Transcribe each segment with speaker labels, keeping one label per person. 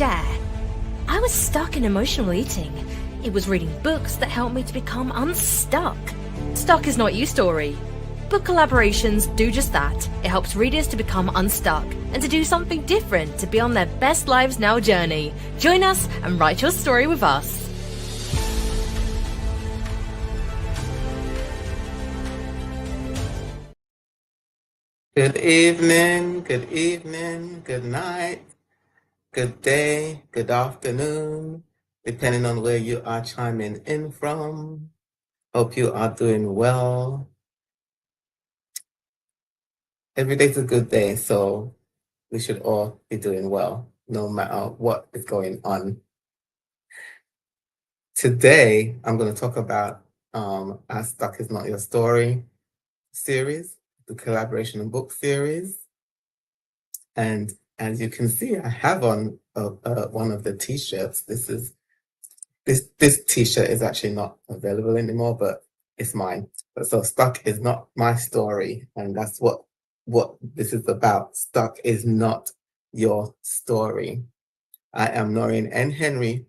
Speaker 1: share. I was stuck in emotional eating. It was reading books that helped me to become unstuck. Stuck is not you story. Book collaborations do just that. It helps readers to become unstuck and to do something different to be on their best lives now journey. Join us and write your story with us.
Speaker 2: Good evening, good night, good day, good afternoon, depending on where you are chiming in from. Hope you are doing well. Every day's a good day, so we should all be doing well, no matter what is going on. Today, I'm going to talk about our Stuck Is Not Your Story series, the collaboration and book series. And as you can see, I have on one of the t-shirts. This t-shirt is actually not available anymore, but it's mine. So Stuck is not my story, and that's what this is about. Stuck is not your story. I am Noreen N. Henry,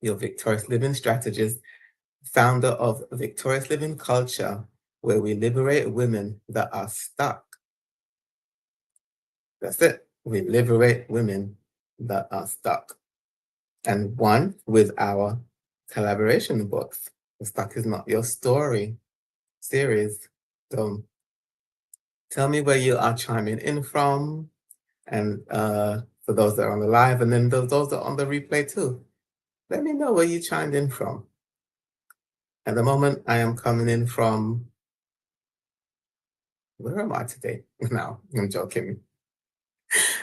Speaker 2: your Victorious Living strategist, founder of Victorious Living Culture, where we liberate women that are stuck. That's it. We liberate women that are stuck. And one with our collaboration books, The Stuck Is Not Your Story series. So tell me where you are chiming in from. And for those that are on the live, and then those that are on the replay too, let me know where you chimed in from. At the moment, I am coming in from, where am I today? No, I'm joking.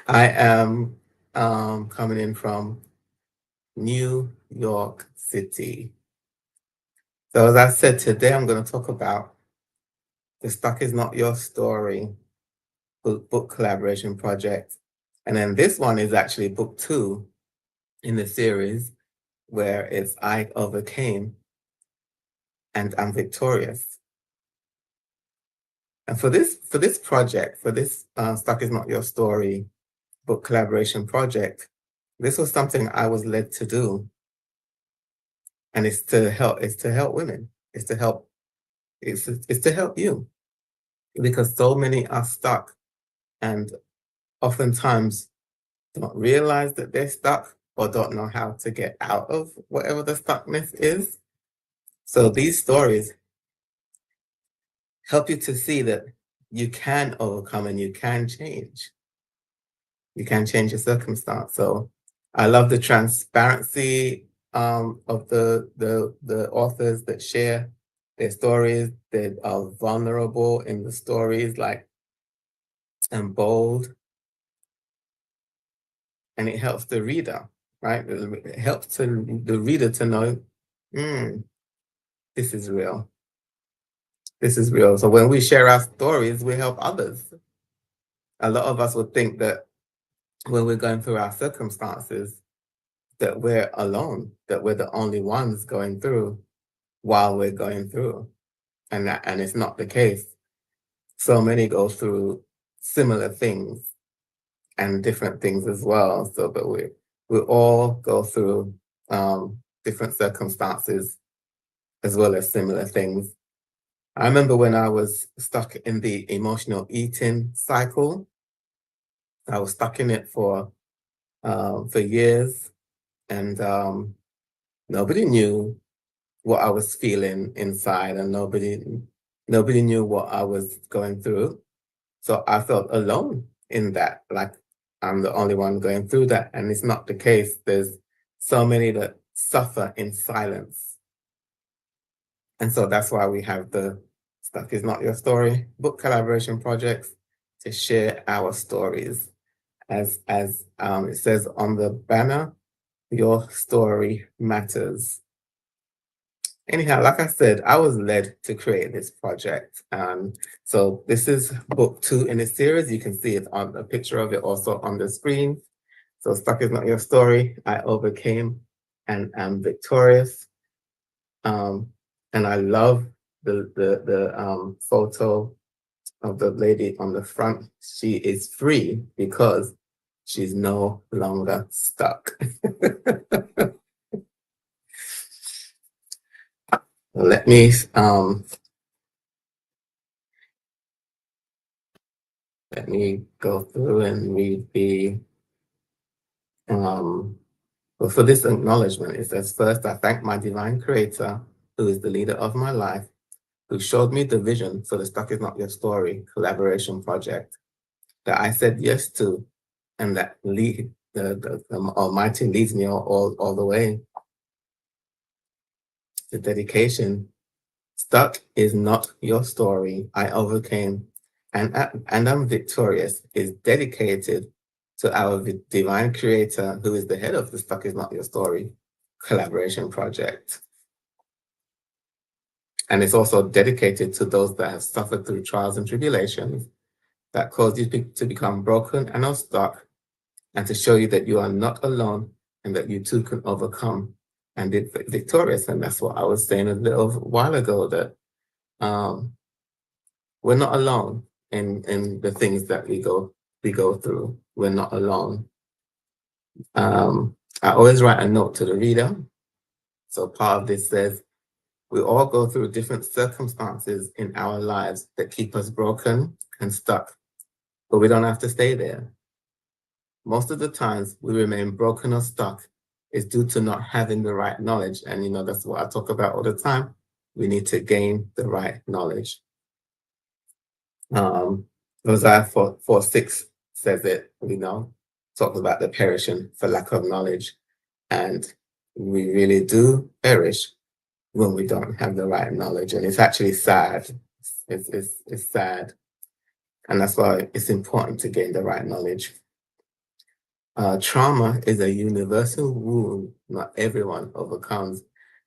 Speaker 2: I am coming in from New York City. So as I said, today I'm going to talk about The Stuck Is Not Your Story book collaboration project. And then this one is actually book 2 in the series, where it's I Overcame and I'm Victorious. And for this project, for this Stuck Is Not Your Story book collaboration project, this was something I was led to do. And it's to help women. It's to help you, because so many are stuck and oftentimes don't realize that they're stuck or don't know how to get out of whatever the stuckness is. So these stories help you to see that you can overcome and you can change. You can change your circumstance. So I love the transparency of the authors that share their stories, that are vulnerable in the stories, and bold. And it helps the reader, right? It helps the reader to know, this is real. This is real. So when we share our stories, we help others. A lot of us would think that when we're going through our circumstances, that we're alone, that we're the only ones going through while we're going through. And it's not the case. So many go through similar things and different things as well. So that we all go through different circumstances as well as similar things. I remember when I was stuck in the emotional eating cycle. I was stuck in it for years, and nobody knew what I was feeling inside, and nobody knew what I was going through. So I felt alone in that, like I'm the only one going through that, and it's not the case. There's so many that suffer in silence. And so that's why we have the Stuck Is Not Your Story book collaboration projects, to share our stories. As it says on the banner, your story matters. Anyhow, like I said, I was led to create this project. So this is book 2 in the series. You can see it on a picture of it also on the screen. So Stuck Is Not Your Story, I Overcame and I'm Victorious. And I love the photo of the lady on the front. She is free because She's no longer stuck. Let me go through and read the but for this acknowledgement, it says, first, I thank my divine creator, who is the leader of my life, who showed me the vision for the Stuck Is Not Your Story collaboration project that I said yes to, and that the Almighty leads me all the way. The dedication. Stuck is not your story. I overcame, and I'm victorious. Is dedicated to our divine creator, who is the head of the Stuck Is Not Your Story collaboration project. And it's also dedicated to those that have suffered through trials and tribulations that caused you to become broken and unstuck, and to show you that you are not alone and that you too can overcome and be victorious. And that's what I was saying a little while ago, that we're not alone in the things that we go through. We're not alone. I always write a note to the reader. So part of this says, we all go through different circumstances in our lives that keep us broken and stuck, but we don't have to stay there. Most of the times we remain broken or stuck is due to not having the right knowledge. And that's what I talk about all the time. We need to gain the right knowledge. Hosea 4:6 says it, talks about the perishing for lack of knowledge. And we really do perish when we don't have the right knowledge. And it's actually sad. It's sad. And that's why it's important to gain the right knowledge. Trauma is a universal wound not everyone overcomes.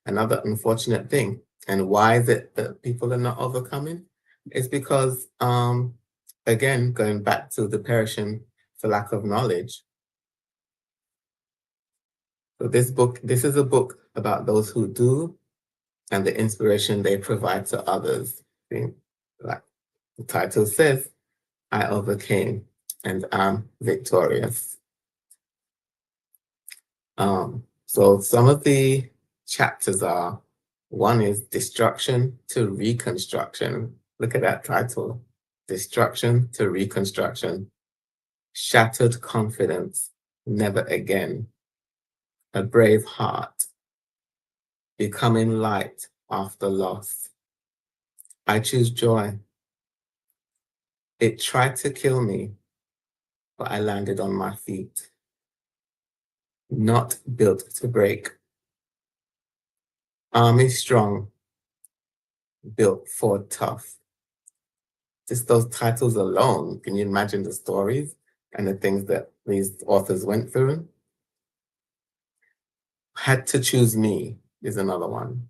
Speaker 2: Another unfortunate thing. And why is it that people are not overcoming? It's because, again, going back to the perishing for lack of knowledge. So this is a book about those who do and the inspiration they provide to others. Like the title says, I overcame and I'm victorious. So some of the chapters are, one is Destruction to Reconstruction. Look at that title, Destruction to Reconstruction. Shattered Confidence, Never Again. A Brave Heart. Becoming Light After Loss. I Choose Joy. It tried to kill me, but I landed on my feet. Not Built to Break. Army Strong, Built for Tough. Just those titles alone, can you imagine the stories and the things that these authors went through? Had to Choose Me is another one.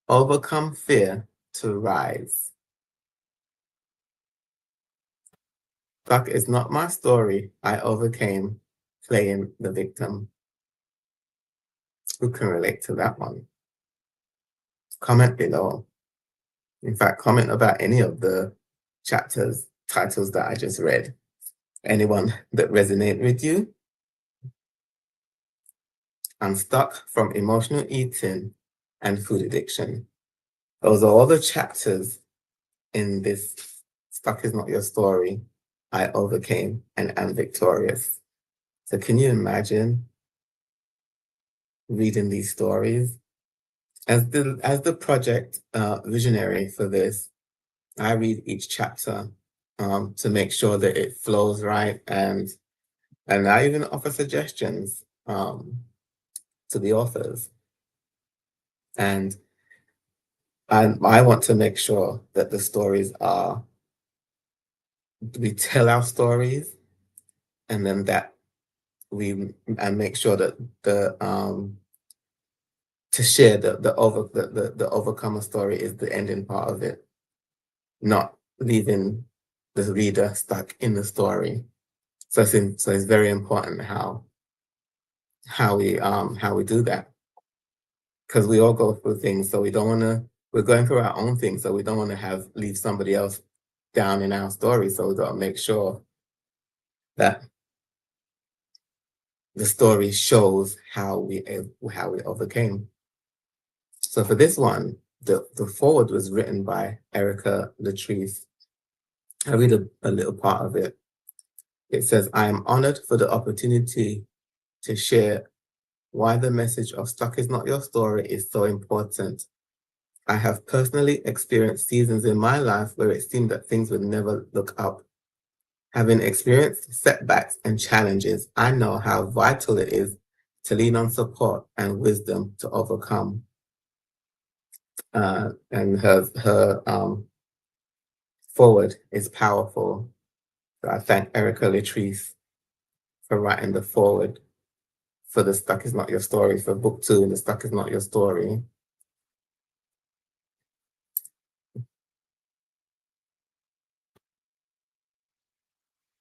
Speaker 2: Overcome Fear to Rise. Stuck Is Not My Story. I Overcame, Playing the Victim. Who can relate to that one? Comment below. In fact, comment about any of the titles that I just read. Anyone that resonate with you? Unstuck from Emotional Eating and Food Addiction. Those are all the chapters in this Stuck Is Not Your Story. I Overcame and am victorious. So can you imagine reading these stories? As the project visionary for this, I read each chapter to make sure that it flows right, and I even offer suggestions to the authors. And I want to make sure that the stories we tell our stories, and then that and make sure that to share the overcomer story is the ending part of it, not leaving the reader stuck in the story. So it's very important how we do that, because we all go through things. So we're going through our own things, so we don't want to leave somebody else down in our story. So we got to make sure that the story shows how we overcame. So for this one, the foreword was written by Erica Latrice. I read a little part of it. It says, "I am honored for the opportunity to share why the message of Stuck is Not Your Story is so important. I have personally experienced seasons in my life where it seemed that things would never look up. Having experienced setbacks and challenges, I know how vital it is to lean on support and wisdom to overcome." And her forward is powerful. So I thank Erica Latrice for writing the forward for The Stuck Is Not Your Story, for book 2, The Stuck Is Not Your Story.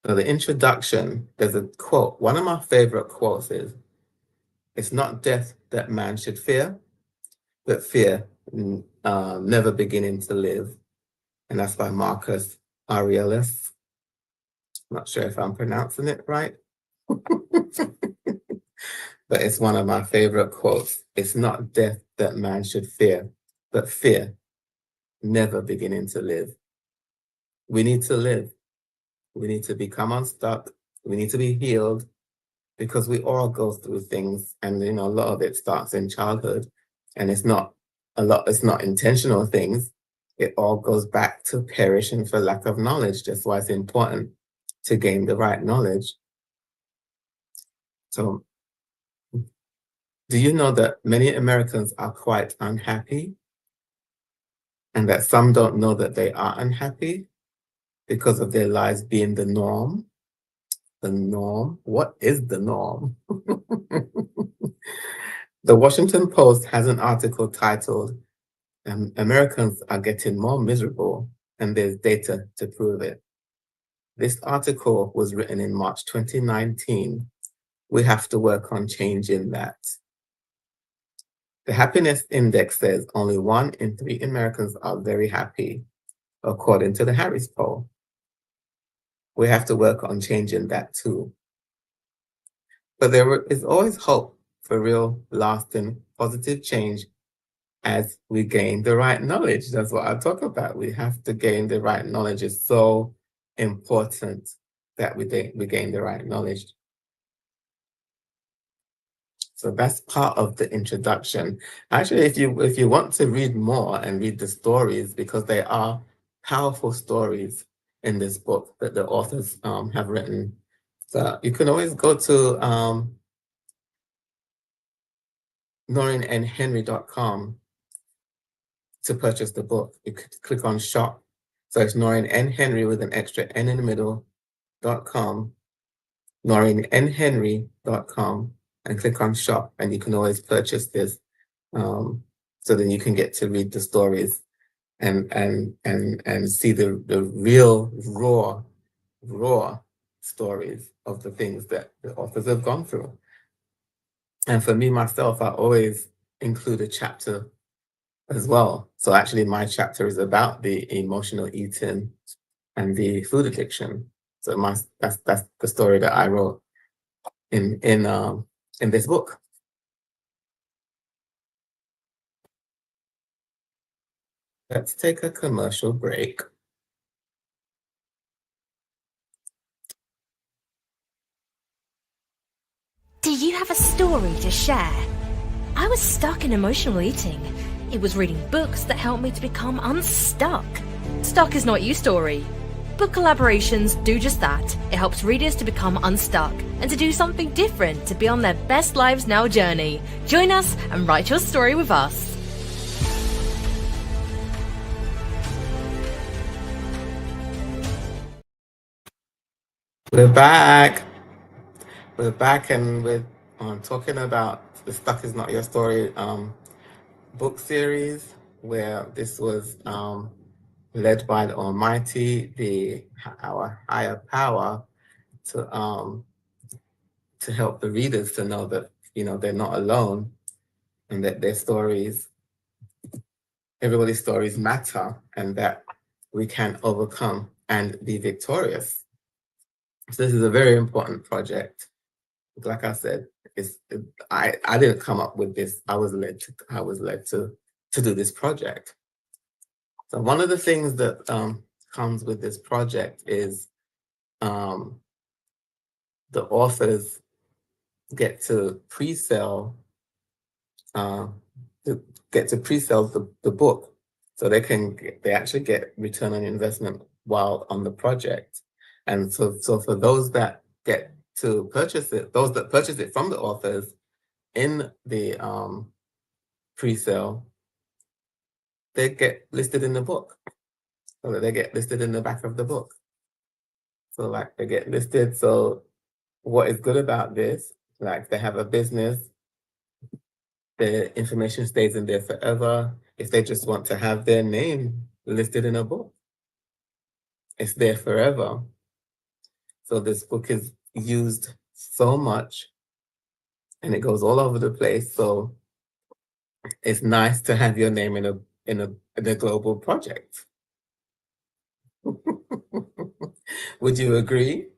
Speaker 2: So the introduction, there's a quote. One of my favorite quotes is, "It's not death that man should fear, but fear never beginning to live." And that's by Marcus Aurelius. Not sure if I'm pronouncing it right. But it's one of my favorite quotes. It's not death that man should fear, but fear never beginning to live. We need to live. We need to become unstuck. We need to be healed, because we all go through things, and a lot of it starts in childhood, and it's not intentional things. It all goes back to perishing for lack of knowledge. That's why it's important to gain the right knowledge. So, do you know that many Americans are quite unhappy, and that some don't know that they are unhappy because of their lives being the norm? The norm? What is the norm? The Washington Post has an article titled, "Americans are getting more miserable, and there's data to prove it." This article was written in March 2019. We have to work on changing that. The happiness index says only 1 in 3 Americans are very happy, according to the Harris poll. We have to work on changing that too. But there is always hope for real, lasting, positive change as we gain the right knowledge. That's what I talk about. We have to gain the right knowledge. It's so important that we gain the right knowledge. So that's part of the introduction. Actually, if you want to read more and read the stories, because they are powerful stories in this book that the authors have written, so you can always go to NoreenNHenry.com to purchase the book. You could click on shop. So it's Noreen N. Henry with an extra N in the middle.com, NoreenNHenry.com, and click on shop, and you can always purchase this. So then you can get to read the stories and see the real raw stories of the things that the authors have gone through. And for me, myself, I always include a chapter as well. So actually my chapter is about the emotional eating and the food addiction. So that's the story that I wrote in this book. Let's take a commercial break.
Speaker 1: Do you have a story to share? I was stuck in emotional eating. It was reading books that helped me to become unstuck. Stuck is not you story. Book collaborations do just that. It helps readers to become unstuck and to do something different to be on their best lives now journey. Join us and write your story with us.
Speaker 2: We're back. And we're talking about the Stuck Is Not Your Story book series, where this was led by the Almighty, our higher power, to help the readers to know that they're not alone, and that their stories, everybody's stories matter, and that we can overcome and be victorious. So this is a very important project like I said, I didn't come up with this. I was led to do this project. So one of the things that comes with this project is um, the authors get to pre-sell uh, the book, so they actually get return on investment while on the project. And so for those that get to purchase it, those that purchase it from the authors in the pre-sale, they get listed in the book, so that they get listed in the back of the book. So like they get listed. So what is good about this? Like they have a business, the information stays in there forever. If they just want to have their name listed in a book, it's there forever. So this book is used so much and it goes all over the place. So it's nice to have your name in a global project. Would you agree?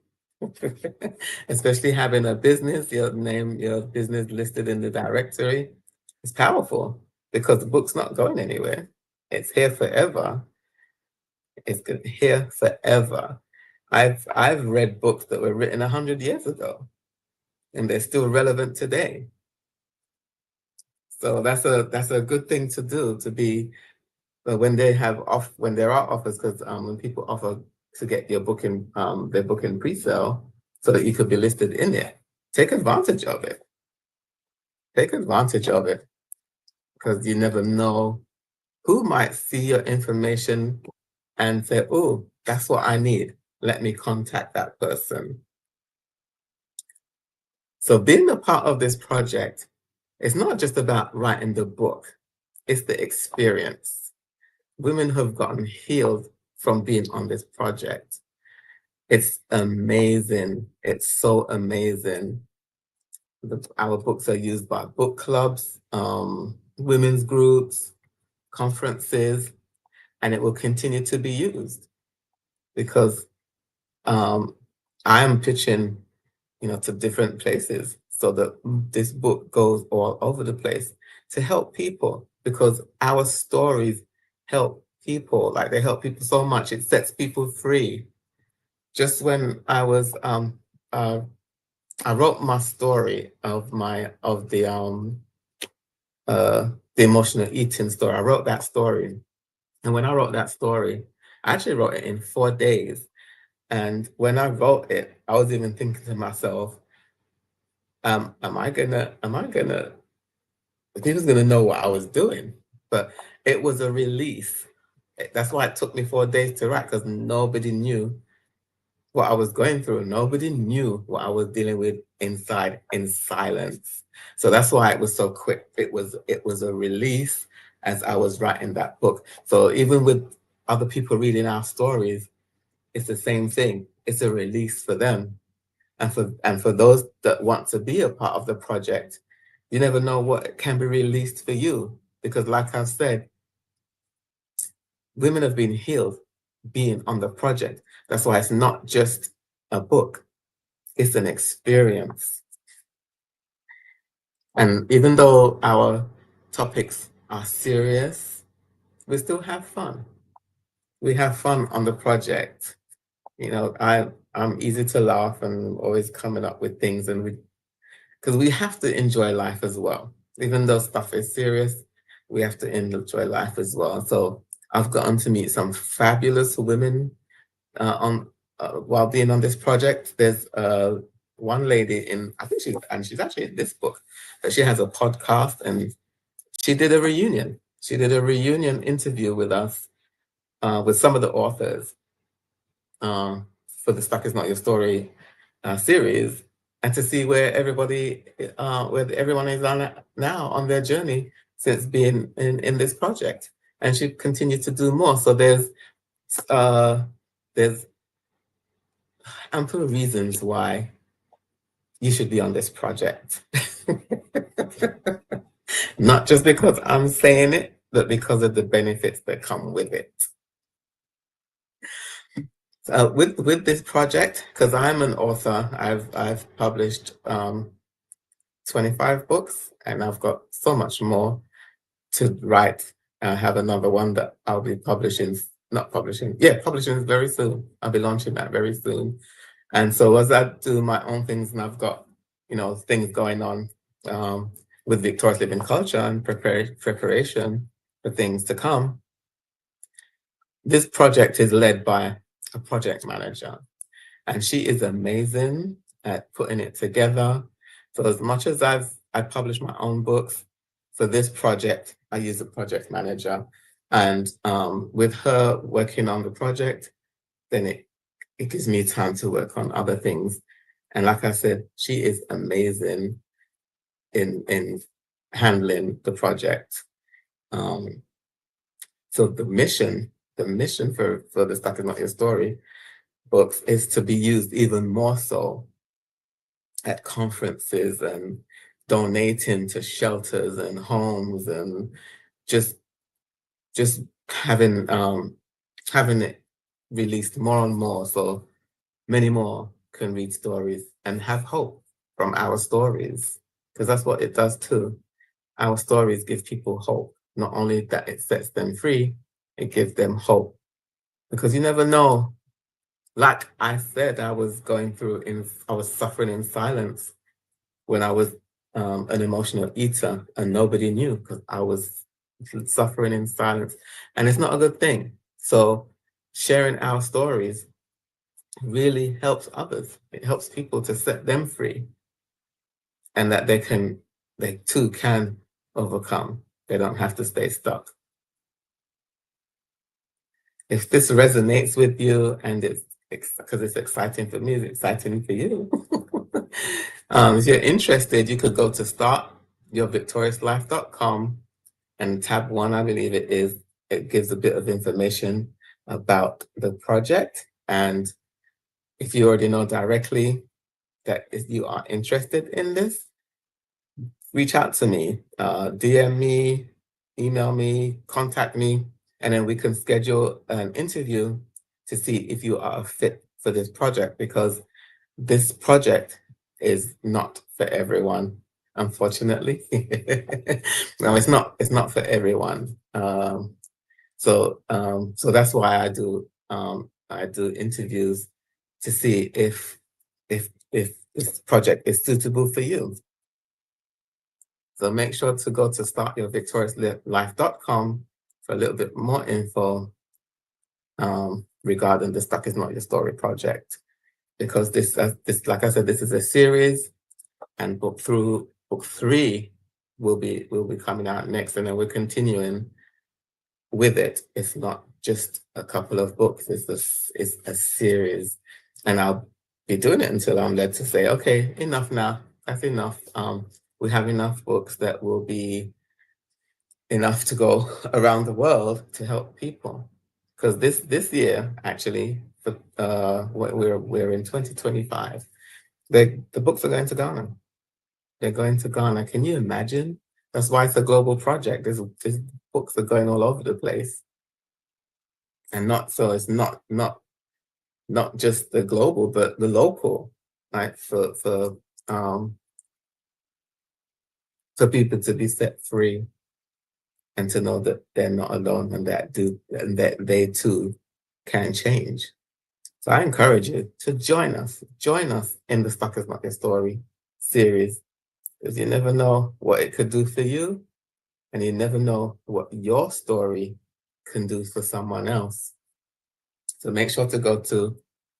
Speaker 2: Especially having a business, your business listed in the directory. It's powerful because the book's not going anywhere. It's here forever. It's here forever. I've read books that were written 100 years ago, and they're still relevant today. So that's a good thing to do, to be when there are offers, because when people offer to get their book in pre-sale so that you could be listed in there, take advantage of it. Take advantage of it, because you never know who might see your information and say, oh, that's what I need. Let me contact that person. So being a part of this project, it's not just about writing the book, it's the experience. Women have gotten healed from being on this project. It's amazing. It's so amazing. Our books are used by book clubs, women's groups, conferences, and it will continue to be used because I am pitching, to different places so that this book goes all over the place to help people, because our stories help people. Like, they help people so much. It sets people free. Just when I wrote my story of the emotional eating story. I wrote that story. And when I wrote that story, I actually wrote it in 4 days. And when I wrote it, I was even thinking to myself, people's gonna know what I was doing? But it was a release. That's why it took me 4 days to write, because nobody knew what I was going through. Nobody knew what I was dealing with inside, in silence. So that's why it was so quick. It was a release as I was writing that book. So even with other people reading our stories, it's the same thing. It's a release for them. And for those that want to be a part of the project, you never know what can be released for you. Because like I've said, women have been healed being on the project. That's why it's not just a book, it's an experience. And even though our topics are serious, we still have fun. We have fun on the project. I'm easy to laugh and always coming up with things, and because we have to enjoy life as well. Even though stuff is serious, we have to enjoy life as well. So I've gotten to meet some fabulous women while being on this project. There's one lady I think she's actually in this book, that she has a podcast, and she did a reunion. She did a reunion interview with us, with some of the authors, for the Stuck Is Not Your Story series, and to see where everyone is on now on their journey since being in this project. And she continued to do more. So there's ample reasons why you should be on this project. Not just because I'm saying it, but because of the benefits that come with it. With this project, because I'm an author, I've published 25 books, and I've got so much more to write. I have another one that I'll be publishing, not publishing, yeah, publishing very soon. I'll be launching that very soon. And so as I do my own things, and I've got, things going on with Victorious Living Culture and preparation for things to come, this project is led by a project manager, and she is amazing at putting it together. So as much as I publish my own books, for this project, I use a project manager. And with her working on the project, then it gives me time to work on other things. And like I said, she is amazing in handling the project. So the mission for the Stuck Is Not Your Story books is to be used even more so at conferences and donating to shelters and homes, and just having it released more and more, so many more can read stories and have hope from our stories, because that's what it does too. Our stories give people hope. Not only that it sets them free, it gives them hope, because you never know. Like I said, I was suffering in silence when I was an emotional eater, and nobody knew because I was suffering in silence, and it's not a good thing. So sharing our stories really helps others. It helps people to set them free, and that they too can overcome. They don't have to stay stuck. If this resonates with you, and it's because it's exciting for me, it's exciting for you. If you're interested, you could go to startyourvictoriouslife.com, and tab 1, I believe it is. It gives a bit of information about the project. And if you already know directly that if you are interested in this, reach out to me, DM me, email me, contact me, and then we can schedule an interview to see if you are a fit for this project, because this project is not for everyone, unfortunately. No, it's not for everyone. So that's why I do interviews to see if this project is suitable for you. So make sure to go to startyourvictoriouslife.com for a little bit more info regarding the Stuck Is Not Your Story project, because this, like I said, this is a series, and book 3 will be coming out next, and then we're continuing with it. It's not just a couple of books; it's a series, and I'll be doing it until I'm led to say, okay, enough now. That's enough. We have enough books that will be enough to go around the world to help people. Because this year, actually, we're in 2025. The books are going to Ghana. They're going to Ghana. Can you imagine? That's why it's a global project. These books are going all over the place, and it's not just the global, but the local, right? For people to be set free, and to know that they're not alone, and that they too can change. So I encourage you to join us in the Stuck Is Not Your Story series, because you never know what it could do for you, and you never know what your story can do for someone else. So make sure to go to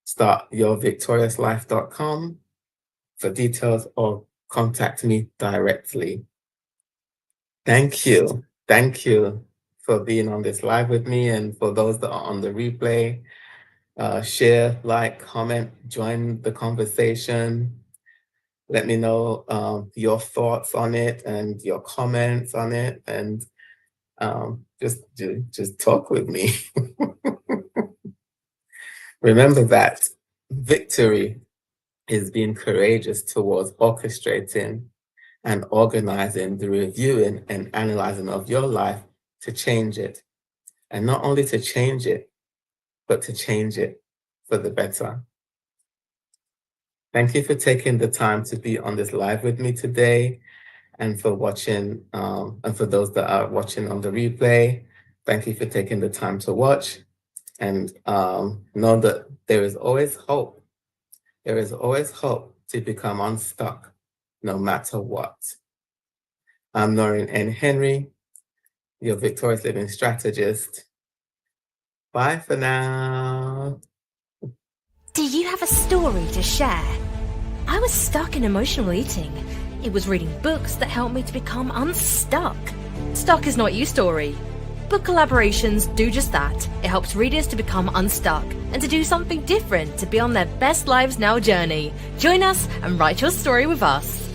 Speaker 2: startyourvictoriouslife.com for details, or contact me directly. Thank you for being on this live with me, and for those that are on the replay, share, like, comment, join the conversation. Let me know your thoughts on it and your comments on it, and just talk with me. Remember that victory is being courageous towards orchestrating and organizing the reviewing and analyzing of your life to change it. And not only to change it, but to change it for the better. Thank you for taking the time to be on this live with me today, and for watching, and for those that are watching on the replay, thank you for taking the time to watch. And know that there is always hope. There is always hope to become unstuck, no matter what. I'm Noreen N. Henry, your Victorious Living Strategist. Bye for now.
Speaker 1: Do you have a story to share? I was stuck in emotional eating. It was reading books that helped me to become unstuck. Stuck is not you story. Book collaborations do just that. It helps readers to become unstuck and to do something different to be on their best lives now journey. Join us and write your story with us.